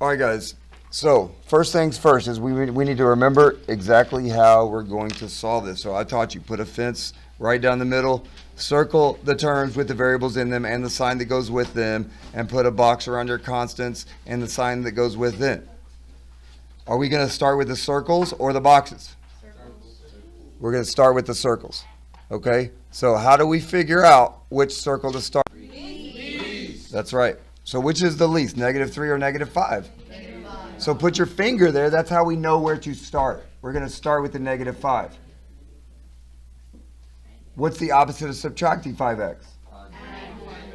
All right, guys. So first things first is we need to remember exactly how we're going to solve this. So I taught you, put a fence right down the middle, circle the terms with the variables in them and the sign that goes with them, and put a box around your constants and the sign that goes with them. Are we going to start with the circles or the boxes? Circles. We're going to start with the circles. Okay? So how do we figure out which circle to start? Least. That's right. So which is the least, -3 or -5? -5. So put your finger there. That's how we know where to start. We're going to start with the -5. What's the opposite of subtracting 5x?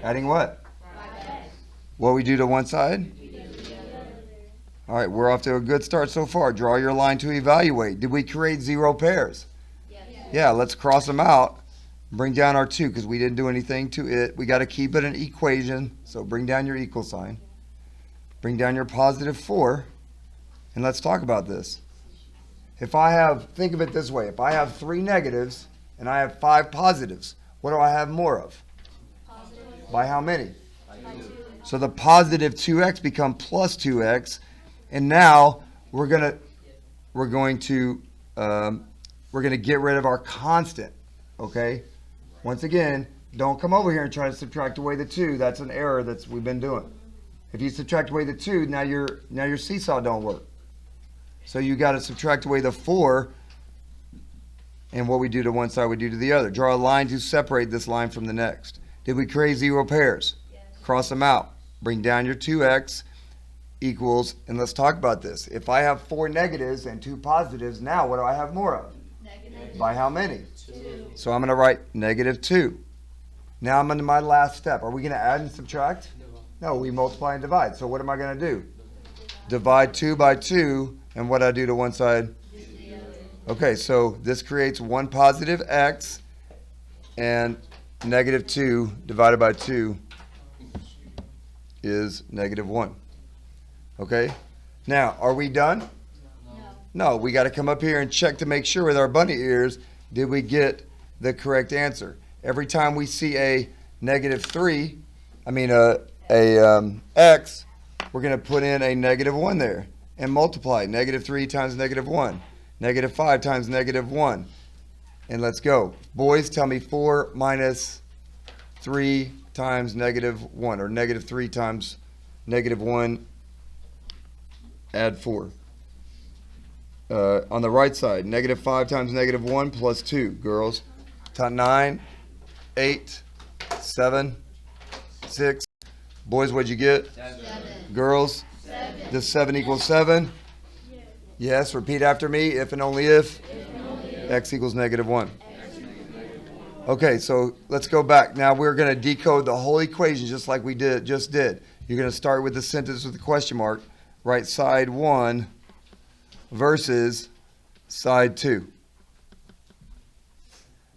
Adding what? 5x. What we do to one side? All right, we're off to a good start so far. Draw your line to evaluate. Did we create 0 pairs? Yes. Yeah, let's cross them out. Bring down our 2 because we didn't do anything to it. We got to keep it an equation. So bring down your equal sign. Bring down your +4. And let's talk about this. Think of it this way. If I have 3 negatives and I have 5 positives, what do I have more of? Positive. By how many? By 2. So the positive 2x become plus 2x. And now we're going to get rid of our constant. Okay? Once again, don't come over here and try to subtract away the 2. That's an error we've been doing. If you subtract away the 2, now your seesaw don't work. So you got to subtract away the 4, and what we do to one side, we do to the other. Draw a line to separate this line from the next. Did we create 0 pairs? Yes. Cross them out. Bring down your 2x equals, and let's talk about this. If I have 4 negatives and 2 positives, now what do I have more of? Negative. By how many? 2. So I'm going to write -2. Now I'm into my last step. Are we going to add and subtract? No, we multiply and divide. So what am I going to do? Divide 2 by 2, and what do I do to one side? Okay, so this creates 1 positive x, and -2 divided by 2 is -1. Okay? Now, are we done? No, we got to come up here and check to make sure with our bunny ears, did we get the correct answer? Every time we see a -3, x, we're going to put in a -1 there and multiply. -3 times -1. -5 times -1. And let's go. Boys, tell me 4 minus 3 times -1, or -3 times -1, add 4. On the right side, -5 times -1 plus 2. Girls, 9, 8, 7, 6. Boys, what'd you get? 7. Girls? 7. Does 7 equal 7? Yes. Repeat after me. If and only if. X equals -1. Okay, so let's go back. Now we're going to decode the whole equation just like we just did. You're going to start with the sentence with the question mark. Write side 1 versus side 2.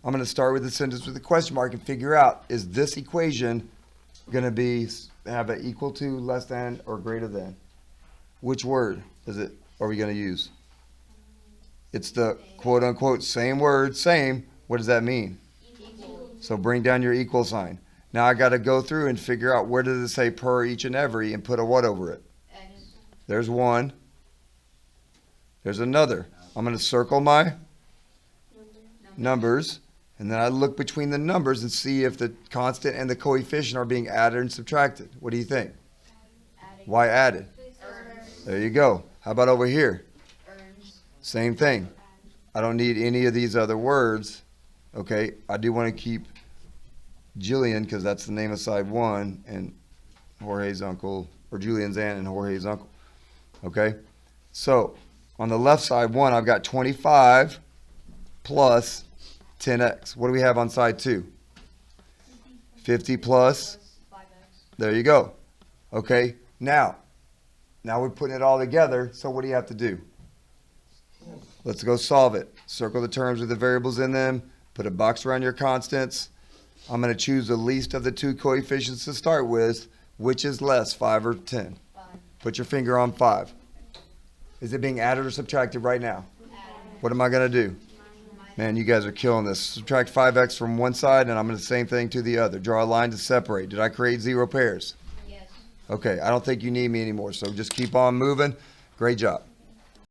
I'm going to start with the sentence with the question mark and figure out, is this equation going to have an equal to, less than, or greater than? Which word are we going to use? It's the quote unquote same word, same. What does that mean? Equal. So bring down your equal sign. Now I got to go through and figure out where does it say per each and every and put a what over it? X. There's one. There's another. I'm going to circle my numbers, and then I look between the numbers and see if the constant and the coefficient are being added and subtracted. What do you think? Adding. Why added? There you go. How about over here? Earns. Same thing. I don't need any of these other words. Okay, I do want to keep Jillian because that's the name of side 1 and Jorge's uncle, or Julian's aunt and Jorge's uncle. Okay, so on the left side 1, I've got 25 plus 10x. What do we have on side 2? 50 plus 5x. There you go. Okay, now we're putting it all together, so what do you have to do? Let's go solve it. Circle the terms with the variables in them. Put a box around your constants. I'm going to choose the least of the 2 coefficients to start with. Which is less, 5 or 10? 5. Put your finger on 5. Is it being added or subtracted right now? Added. What am I going to do? Man, you guys are killing this. Subtract 5x from one side, and I'm going to do the same thing to the other. Draw a line to separate. Did I create 0 pairs? Yes. Okay, I don't think you need me anymore, so just keep on moving. Great job.